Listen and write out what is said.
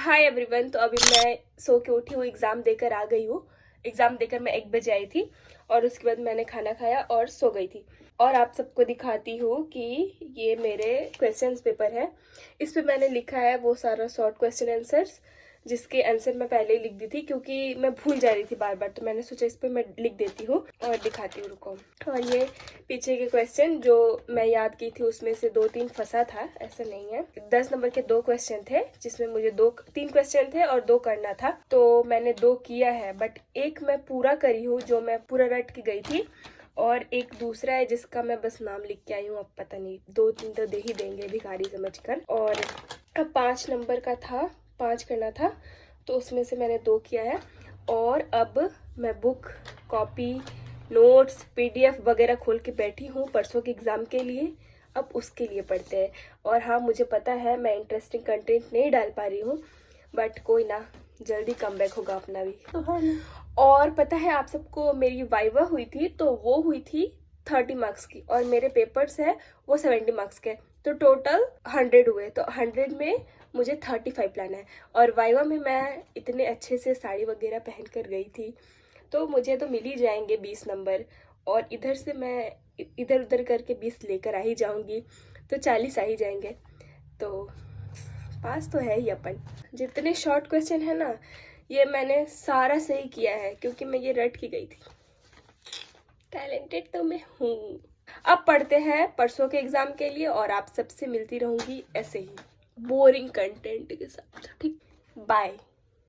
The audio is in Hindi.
Hi everyone. तो अभी मैं सो के उठी हूँ, एग्ज़ाम देकर आ गई हूँ। एग्ज़ाम देकर मैं 1 बजे आई थी और उसके बाद मैंने खाना खाया और सो गई थी। और आप सबको दिखाती हूँ कि ये मेरे क्वेश्चंस पेपर है। इस पे मैंने लिखा है वो सारा शॉर्ट क्वेश्चन आंसर्स, जिसके आंसर मैं पहले ही लिख दी थी क्योंकि मैं भूल जा रही थी बार बार। तो मैंने सोचा इस पे मैं लिख देती हूँ और दिखाती हूँ, रुको। और ये पीछे के क्वेश्चन जो मैं याद की थी उसमें से 2-3 फंसा था, ऐसा नहीं है। 10 नंबर के 2 क्वेश्चन थे जिसमें मुझे 3 क्वेश्चन थे और 2 करना था। तो मैंने 2 किया है, बट एक मैं पूरा करी हूँ जो मैं पूरा रट के गई थी, और एक दूसरा है जिसका मैं बस नाम लिख के आई हूँ। अब पता नहीं, 2-3 तो दे ही देंगे भिखारी समझकर। और अब 5 नंबर का था, 5 करना था, तो उसमें से मैंने 2 किया है। और अब मैं बुक, कॉपी, नोट्स, पीडीएफ वगैरह खोल के बैठी हूँ परसों के एग्ज़ाम के लिए। अब उसके लिए पढ़ते हैं। और हाँ, मुझे पता है मैं इंटरेस्टिंग कंटेंट नहीं डाल पा रही हूँ, बट कोई ना, जल्दी कमबैक होगा अपना भी। और पता है आप सबको, मेरी वाइवा हुई थी तो वो हुई थी 30 मार्क्स की, और मेरे पेपर्स है वो 70 मार्क्स के। तो टोटल 100 हुए, तो 100 में मुझे 35 लाना है। और वाइवा में मैं इतने अच्छे से साड़ी वगैरह पहन कर गई थी, तो मुझे तो मिल ही जाएंगे 20 नंबर। और इधर से मैं इधर उधर करके 20 लेकर आ ही जाऊंगी, तो 40 आ ही जाएंगे। तो पास तो है ही अपन। जितने शॉर्ट क्वेश्चन है ना, ये मैंने सारा सही किया है क्योंकि मैं ये रट के गई थी। टैलेंटेड तो मैं हूँ। अब पढ़ते हैं परसों के एग्जाम के लिए, और आप सबसे मिलती रहूंगी ऐसे ही बोरिंग कंटेंट के साथ। ठीक, बाय।